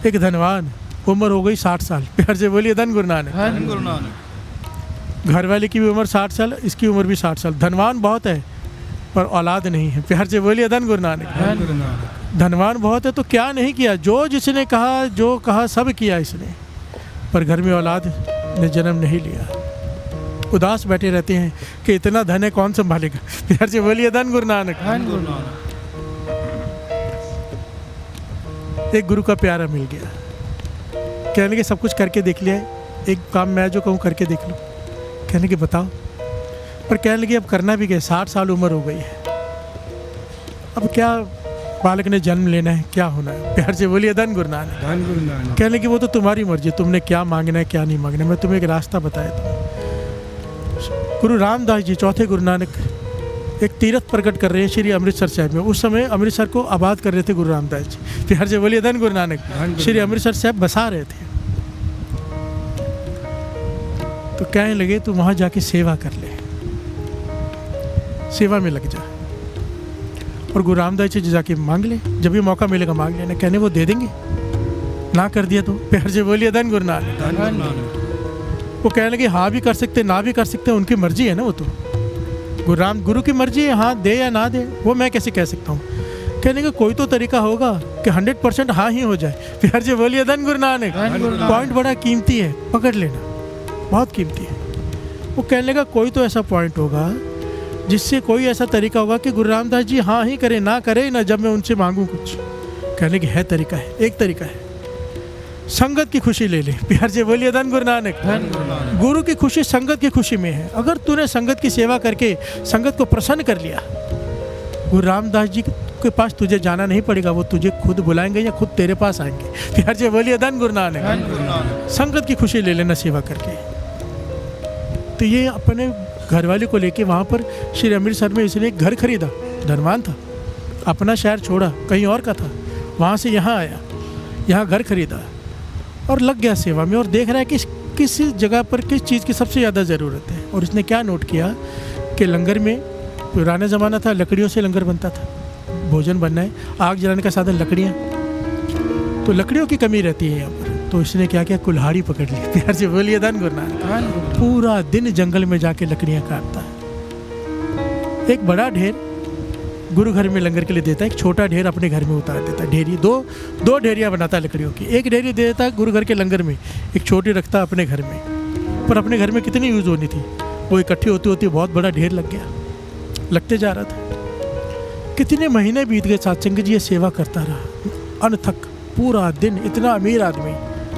एक धनवान, उम्र हो गई 60 साल, प्यार से बोलिए धन गुरु नानक। धन गुरु नानक। घर वाले की भी उम्र 60 साल, इसकी उम्र भी 60 साल। धनवान बहुत है पर औलाद नहीं है, प्यार से बोलिए धन गुरु नानक। धन गुरु नानक। धनवान बहुत है तो क्या नहीं किया, जो जिसने कहा जो कहा सब किया इसने, पर घर में औलाद ने जन्म नहीं लिया। उदास बैठे रहते हैं कि इतना धन है कौन संभालेगा, प्यार से बोलिए धन गुरु नानक। धन गुरु नानक। एक गुरु का प्यारा मिल गया, कहने लगे सब कुछ करके देख लिया है, एक काम मैं जो कहूँ करके देख लो। कहने के बताओ, पर कहने लगे अब करना भी क्या, 60 साल उम्र हो गई है, अब क्या बालक ने जन्म लेना है, क्या होना है, प्यार से बोलिए धन गुरु नानक। धन गुरु नानक। कहने लगे वो तो तुम्हारी मर्जी, तुमने क्या मांगना है क्या नहीं मांगना है, मैं तुम्हें एक रास्ता बताया था। गुरु रामदास जी चौथे गुरु नानक एक तीर्थ प्रकट कर रहे हैं श्री अमृतसर साहब में। उस समय अमृतसर को आबाद कर रहे थे गुरु रामदास जी, प्यार से बोलिए धन गुरु नानक। श्री अमृतसर साहब बसा रहे थे, तो कहने लगे तू वहाँ जाके सेवा कर ले, सेवा में लग जा, और गुरु रामदास जी जाके मांग ले, जब भी मौका मिलेगा मांग लेना। कहने वो दे देंगे, ना कर दिया तो, प्यार से बोलिए धन गुरु नानक। धन गुरु नानक। वो कहने लगे हाँ भी कर सकते ना भी कर सकते, उनकी मर्जी है ना, वो तो गुरु की मर्जी है, हाँ दे या ना दे, वो मैं कैसे कह सकता हूँ। कहने का कोई तो तरीका होगा कि 100% हाँ ही हो जाए, प्यार से बोलिए धन गुरु नानक। पॉइंट बड़ा कीमती है, पकड़ लेना, बहुत कीमती है। वो कहने लगा कोई तो ऐसा पॉइंट होगा जिससे कोई ऐसा तरीका होगा कि गुरु रामदास जी हाँ ही करे ना करे ना, जब मैं उनसे मांगूँ कुछ। कहने की है तरीका है, एक तरीका है, संगत की खुशी ले ले, प्यार से बोलिए धन गुरु नानक। गुरु की खुशी संगत की खुशी में है। अगर तूने संगत की सेवा करके संगत को प्रसन्न कर लिया, गुरु रामदास जी के पास तुझे जाना नहीं पड़ेगा, वो तुझे खुद बुलाएंगे या खुद तेरे पास आएंगे, प्यार से बोलिए धन गुरु नानक। संगत की खुशी ले लेना सेवा करके। तो ये अपने घरवाले को लेके वहाँ पर श्री अमृतसर में इसने एक घर खरीदा, धनवान था, अपना शहर छोड़ा, कहीं और का था, वहाँ से यहाँ आया, यहाँ घर खरीदा और लग गया सेवा में, और देख रहा है कि किस जगह पर किस चीज़ की सबसे ज़्यादा ज़रूरत है। और इसने क्या नोट किया कि लंगर में, पुराना ज़माना था, लकड़ियों से लंगर बनता था, भोजन बनना है, आग जलाने का साधन लकड़ियाँ, तो लकड़ियों की कमी रहती है यहाँ पर। तो इसने क्या किया, कुल्हाड़ी पकड़ ली, प्यार से बोलिए धन गुरु नानक। पूरा दिन जंगल में जाके लकड़ियाँ काटता है। एक बड़ा ढेर गुरु घर में लंगर के लिए देता है, एक छोटा ढेर अपने घर में उतार देता है। ढेरी दो ढेरियाँ बनाता है लकड़ियों की, एक ढेरी दे देता है गुरु घर के लंगर में, एक छोटी रखता है अपने घर में। पर अपने घर में कितनी यूज़ होनी थी, वो इकट्ठी होती होती बहुत बड़ा ढेर लग गया, लगते जा रहा था। कितने महीने बीत गए, सत्संग जी ये सेवा करता रहा अनथक, पूरा दिन। इतना अमीर आदमी,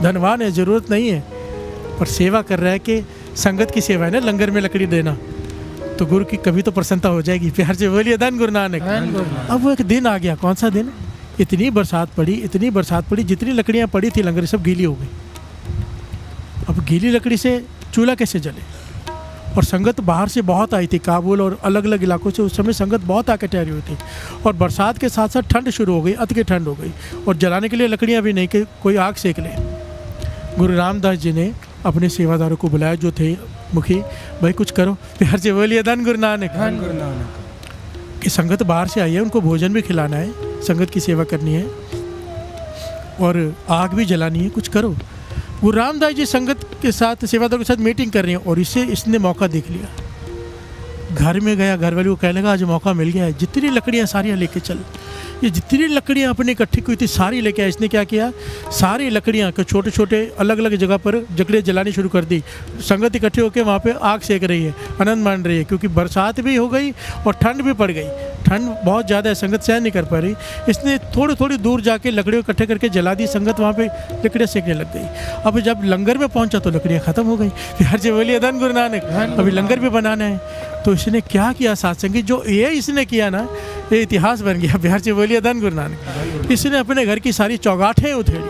धनवान है, ज़रूरत नहीं है, पर सेवा कर रहा है कि संगत की सेवा है ना, लंगर में लकड़ी देना, तो गुरु की कभी तो प्रसन्नता हो जाएगी, प्यार से बोलिए धन गुरु नानक। अब वो एक दिन आ गया, कौन सा दिन, इतनी बरसात पड़ी, जितनी लकड़ियाँ पड़ी थी लंगर सब गीली हो गई। अब गीली लकड़ी से चूल्हा कैसे जले, और संगत बाहर से बहुत आई थी, काबुल और अलग अलग इलाकों से उस समय संगत बहुत आके ठहरी हुई थी, और बरसात के साथ साथ ठंड शुरू हो गई, अति ठंड हो गई, और जलाने के लिए लकड़ियाँ भी नहीं कि कोई आग सेक ले। गुरु रामदास जी ने अपने सेवादारों को बुलाया जो थे मुखी, भाई कुछ करो, प्यार से बोलिए धन गुरु नानक। कि संगत बाहर से आई है, उनको भोजन भी खिलाना है, संगत की सेवा करनी है और आग भी जलानी है, कुछ करो। गुरु रामदास जी संगत के साथ, सेवादारों के साथ मीटिंग कर रही हैं, और इसने मौका देख लिया, घर में गया, घर वाले को कहने लगा आज मौका मिल गया है, जितनी लकड़ियाँ सारियाँ लेके चल। ये जितनी लकड़ियाँ अपने इकट्ठी हुई थी सारी लेके आया। इसने क्या किया, सारी लकड़ियाँ को छोटे छोटे अलग अलग जगह पर लकड़ियाँ जलानी शुरू कर दी। संगत इकट्ठी होकर वहाँ पे आग सेक रही है, आनंद मान रही है, क्योंकि बरसात भी हो गई और ठंड भी पड़ गई, ठंड बहुत ज़्यादा है, संगत सहन नहीं कर पा रही। इसने थोड़ी थोड़ी दूर जाके लकड़ियों इकट्ठे करके जला दी, संगत वहाँ पे लकड़ियाँ सेकने लग गई। अब जब लंगर में पहुँचा तो लकड़ियाँ ख़त्म हो गई, प्यार से बोलिए धन गुरु नानक। अभी लंगर भी बनाना है, तो इसने क्या किया, सत्संगी जो ये इसने किया ना, ये इतिहास बन गया, प्यार से बोलिए धन गुरु नानक। इसने अपने घर की सारी चौगाठें उधेड़ी,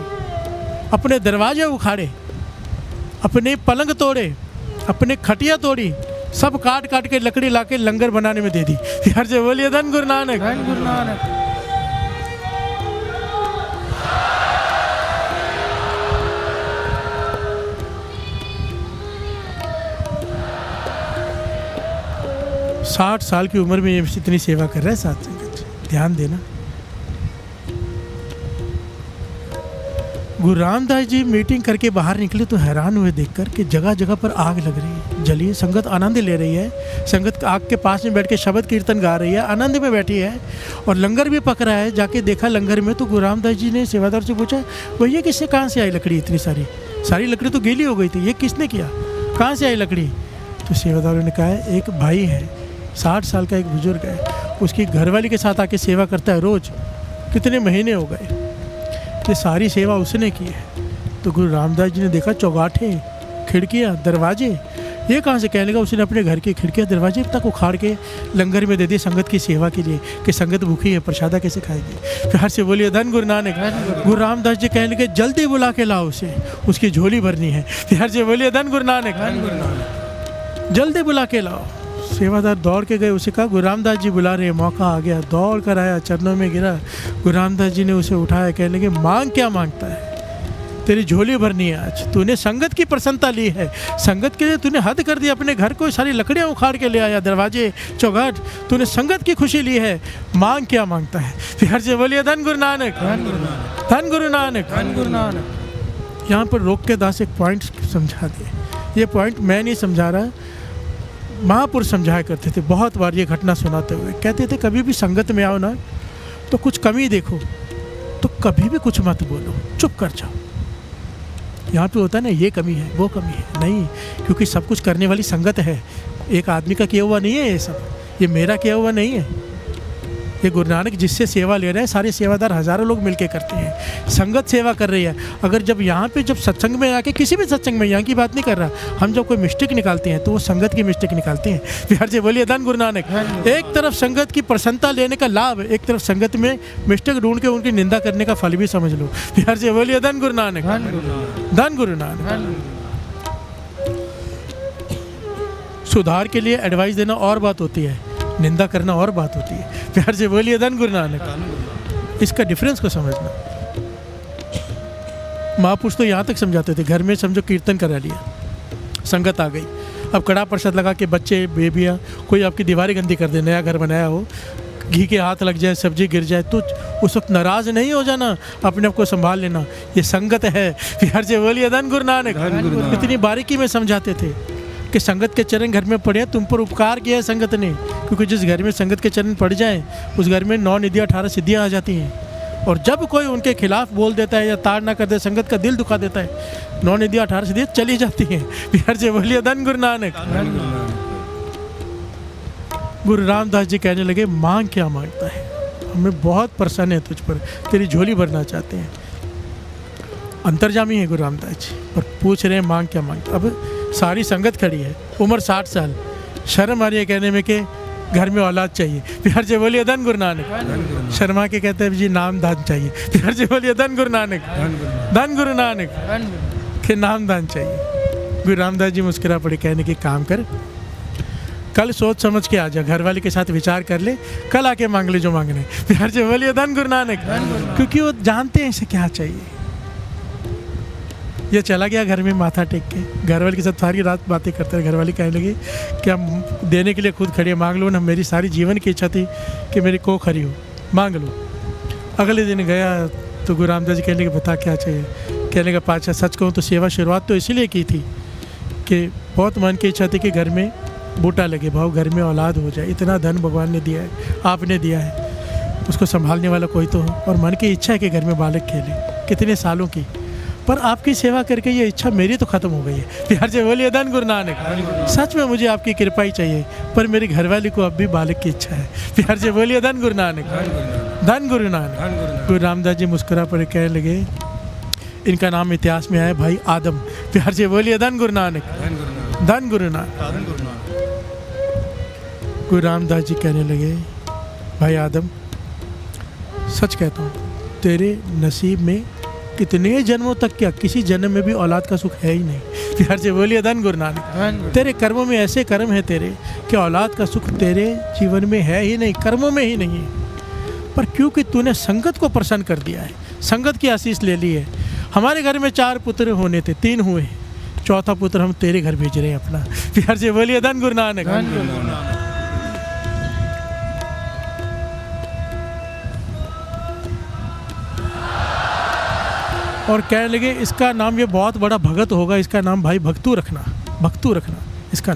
अपने दरवाजे उखाड़े, अपने पलंग तोड़े, अपने खटिया तोड़ी, सब काट काट के लकड़ी लाके लंगर बनाने में दे दी, प्यार से बोलिए धन गुरु नानक। धन गुरु नानक। साठ साल की उम्र में ये इतनी सेवा कर रहा है सत्संग, ध्यान देना। गुरु रामदास जी मीटिंग करके बाहर निकले तो हैरान हुए देखकर कि जगह जगह पर आग लग रही है, जली है। संगत आनंद ले रही है, संगत आग के पास में बैठ के शब्द कीर्तन गा रही है, आनंद में बैठी है और लंगर भी पक रहा है। जाके देखा लंगर में तो गुरु रामदास जी ने सेवादार से पूछा, भैया किससे कहाँ से आई लकड़ी इतनी सारी? सारी लकड़ी तो गीली हो गई थी, ये किसने किया, कहाँ से आई लकड़ी? तो सेवादारों ने कहा एक भाई है 60 साल का, एक बुजुर्ग है, उसकी घरवाली के साथ आके सेवा करता है रोज़, कितने महीने हो गए, ये सारी सेवा उसने की है। तो गुरु रामदास जी ने देखा चौगाठे, खिड़कियाँ, दरवाजे, ये कहाँ से? कहने लगा उसने अपने घर की खिड़कियाँ दरवाजे तक उखाड़ के लंगर में दे दी संगत की सेवा के लिए कि संगत भूखी है, प्रसादा कैसे खाएगी। प्यार से बोलिए धन गुरु नानक। गुरु रामदास जी कहने लगे जल्दी बुला के लाओ उसे, उसकी झोली भरनी है। प्यार से बोलिए धन गुरु नानक। जल्दी बुला के लाओ। सेवादार दौड़ के गए, उसे कहा गुरु रामदास जी बुला रहे, मौका आ गया, दौड़ कर आया, चरणों में गिरा। गुरु रामदास जी ने उसे उठाया, कहने लगे मांग क्या मांगता है, तेरी झोली भरनी है आज, तूने संगत की प्रसन्नता ली है, संगत के लिए तूने हद कर दी, अपने घर को सारी लकड़ियाँ उखाड़ के ले आया, दरवाजे चौगाट, तूने संगत की खुशी ली है, मांग क्या मांगता है। प्यार से बोलिए धन गुरु नानक, धन गुरु नानक, धन गुरु नानक। यहाँ पर रोक के दास एक पॉइंट समझा दे, ये पॉइंट मैं नहीं समझा रहा, महापुरुष समझाया करते थे बहुत बार ये घटना सुनाते हुए। कहते थे कभी भी संगत में आओ ना तो कुछ कमी देखो तो कभी भी कुछ मत बोलो, चुप कर जाओ। यहाँ पे होता है ना ये कमी है वो कमी है, नहीं, क्योंकि सब कुछ करने वाली संगत है, एक आदमी का किया हुआ नहीं है ये सब, ये मेरा किया हुआ नहीं है। ये गुरु नानक जिससे सेवा ले रहे हैं सारे सेवादार हज़ारों लोग मिलके करते हैं, संगत सेवा कर रही है। अगर जब यहाँ पे जब सत्संग में आके, किसी भी सत्संग में, यहाँ की बात नहीं कर रहा, हम जब कोई मिस्टेक निकालते हैं तो वो संगत की मिस्टेक निकालते हैं। प्यार से बोलिए धन गुरु नानक। एक तरफ संगत की प्रसन्नता लेने का लाभ, एक तरफ संगत में मिस्टेक ढूंढ के उनकी निंदा करने का फल भी समझ लो। प्यार से बोलिए धन गुरु नानक, धन गुरु नानक। सुधार के लिए एडवाइस देना और बात होती है, निंदा करना और बात होती है। प्यार से बोलिए धन गुरु नानक। इसका डिफरेंस को समझना। महापुरुष तो यहाँ तक समझाते थे, घर में समझो कीर्तन करा लिया, संगत आ गई, अब कड़ा प्रसाद लगा के बच्चे बेबियाँ कोई आपकी दीवारें गंदी कर दे, नया घर बनाया हो, घी के हाथ लग जाए, सब्जी गिर जाए, तो उस वक्त नाराज़ नहीं हो जाना, अपने आप को संभाल लेना, ये संगत है। प्यार से बोलिए धन गुरु नानक। इतनी बारीकी में समझाते थे कि संगत के चरण घर में पड़े, तुम पर उपकार किया है संगत ने, क्योंकि जिस घर में संगत के चरण पड़ जाएं उस घर में 9 निधियाँ 18 सिद्धियाँ आ जाती हैं। और जब कोई उनके खिलाफ बोल देता है या ताड़ ना कर दे, संगत का दिल दुखा देता है, 9 निधियाँ 18 सिद्धियाँ चली जाती हैं। प्यार से बोलिए धन गुरु नानक। गुरु रामदास जी कहने लगे मांग क्या मांगता है, हमें बहुत प्रसन्न है तुझ पर, तेरी झोली भरना चाहते हैं। अंतर्जामी है गुरु रामदास जी, पर पूछ रहे हैं मांग क्या मांगता। अब सारी संगत खड़ी है, उम्र 60 साल, शर्म आ रही है कहने में कि घर में औलाद चाहिए। प्यार से बोलिए धन गुरु नानक। शर्मा के कहते हैं जी नाम दान चाहिए। प्यार से बोलिए धन गुरु नानक, धन गुरु नानक के नाम दान चाहिए। गुरु रामदास जी मुस्कुरा पड़े, कहने के काम कर, कल सोच समझ के आ जा, घर वाले के साथ विचार कर ले, कल आके मांग ले जो मांगना है। प्यार से बोलिए धन गुरु नानक। क्योंकि वो जानते हैं इसे क्या चाहिए। ये चला गया घर में माथा टेक के, घर वाले के साथ सारी रात बातें करते रहे। घर वाली कहने लगी क्या देने के लिए खुद खड़ी है, मांग लो ना, मेरी सारी जीवन की इच्छा थी कि मेरी को खरी हो, मांग लो। अगले दिन गया तो गुरु रामदास जी कहने लगे बता क्या चाहिए। कहने का पाछा सच कहूँ तो सेवा शुरुआत तो इसीलिए की थी कि बहुत मन की इच्छा थी कि घर में बूटा लगे, भाव घर में औलाद हो जाए, इतना धन भगवान ने दिया है, आपने दिया है, उसको संभालने वाला कोई तो हो, और मन की इच्छा है कि घर में बालक खेले, कितने सालों की, पर आपकी सेवा करके ये इच्छा मेरी तो ख़त्म हो गई है। प्यार से बोलिए धन गुरु नानक। सच में मुझे आपकी कृपा ही चाहिए, पर मेरी घरवाली को अब भी बालक की इच्छा है। प्यार से बोलिए धन गुरु नानक, धन गुरु नानक। गुरु रामदास जी मुस्कुरा पड़े, कहने लगे इनका नाम इतिहास में आया भाई आदम। प्यार से बोलिए धन गुरु नानक, धन गुरु नानक। गुरु रामदास जी कहने लगे भाई आदम, सच कहता हूँ तेरे नसीब में कितने जन्मों तक क्या किसी जन्म में भी औलाद का सुख है ही नहीं। प्यार से बोलिए धन गुरु नानक। तेरे कर्मों में ऐसे कर्म है तेरे कि औलाद का सुख तेरे जीवन में है ही नहीं, कर्मों में ही नहीं है। पर क्योंकि तूने संगत को प्रसन्न कर दिया है, संगत की आशीष ले ली है। हमारे घर में 4 पुत्र होने थे, 3 हुए, चौथा पुत्र हम तेरे घर भेज रहे हैं अपना। प्यार से बोलिए धन गुरु नानक। और कहने लगे इसका नाम, ये बहुत बड़ा भगत होगा, इसका नाम भाई भक्तू रखना, भक्तू रखना इसका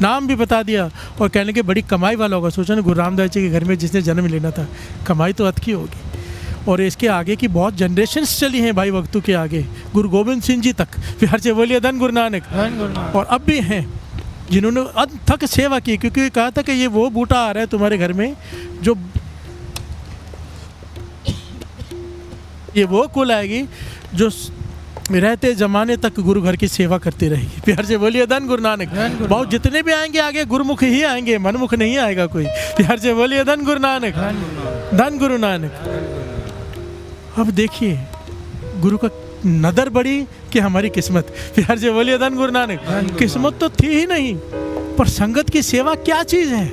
नाम भी बता दिया। और कहने लगे बड़ी कमाई वाला होगा। सोचा ना गुरु रामदास जी के घर में जिसने जन्म लेना था, कमाई तो अतकी होगी। और इसके आगे की बहुत जनरेशन्स चली हैं भाई भक्तू के आगे, गुरु गोविंद सिंह जी तक, फिर से बोलिए धन गुरु नानक। और अब भी हैं जिन्होंने अथक सेवा की, क्योंकि कहा था कि ये वो बूटा आ रहा है तुम्हारे घर में जो, ये वो कुल आएगी जो रहते ज़माने तक गुरु घर की सेवा करती रहेगी। प्यार से बोलिए धन गुरु नानक। बहुत जितने भी आएंगे आगे गुरुमुख ही आएंगे, मनमुख नहीं आएगा कोई। प्यार से बोलिए धन गुरु नानक, धन गुरु नानक। अब देखिए गुरु का नदर बड़ी कि हमारी किस्मत। प्यार से बोलिए धन गुरु नानक। किस्मत तो थी ही नहीं, पर संगत की सेवा क्या चीज़ है।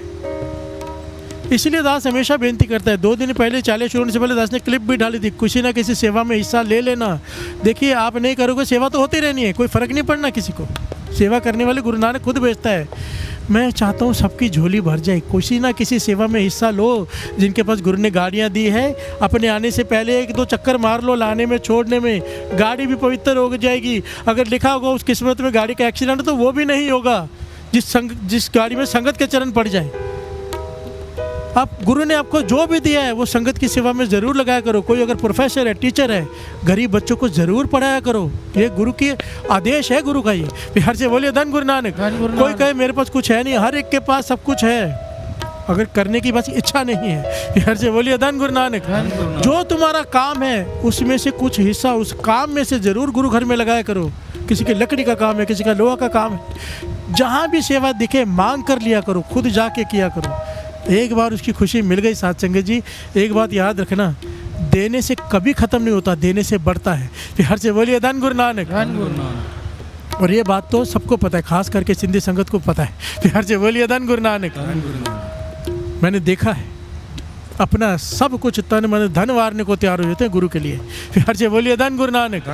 इसलिए दास हमेशा बेनती करता है। 2 दिन पहले चालीसा शुरू होने से पहले दास ने क्लिप भी डाली थी, किसी ना किसी सेवा में हिस्सा ले लेना। देखिए आप नहीं करोगे सेवा तो होती रहनी है, कोई फ़र्क नहीं पड़ना किसी को। सेवा करने वाले गुरु नानक खुद भेजता है। मैं चाहता हूँ सबकी झोली भर जाए, किसी ना किसी सेवा में हिस्सा लो। जिनके पास गुरु ने गाड़ियाँ दी है, अपने आने से पहले 1-2 चक्कर मार लो, लाने में छोड़ने में गाड़ी भी पवित्र हो जाएगी। अगर लिखा होगा उस किस्मत में गाड़ी का एक्सीडेंट तो वो भी नहीं होगा जिस गाड़ी में संगत के चरण पड़ जाए। आप गुरु ने आपको जो भी दिया है वो संगत की सेवा में ज़रूर लगाया करो। कोई अगर प्रोफेसर है, टीचर है, गरीब बच्चों को ज़रूर पढ़ाया करो। ये गुरु की आदेश है, गुरु का ये। प्यार से बोलिए धन गुरु नानक। कोई कहे मेरे पास कुछ है नहीं, हर एक के पास सब कुछ है, अगर करने की बस इच्छा नहीं है। प्यार से बोलिए धन गुरु नानक। जो तुम्हारा काम है उसमें से कुछ हिस्सा उस काम में से ज़रूर गुरु घर में लगाया करो। किसी के लकड़ी का काम है, किसी का लोहा का काम है, जहाँ भी सेवा दिखे मांग कर लिया करो, खुद जाके किया करो। एक बार उसकी खुशी मिल गई साथ संगत जी, एक बात याद रखना, देने से कभी ख़त्म नहीं होता, देने से बढ़ता है। प्यार से बोलिए धन गुरु नानक। और ये बात तो सबको पता है, खास करके सिंधी संगत को पता है। प्यार से बोलिए धन गुरु नानक। मैंने देखा है, अपना सब कुछ तन मन धन वारने को तैयार हो जाते हैं गुरु के लिए। प्यार से बोलिए धन गुरु नानक।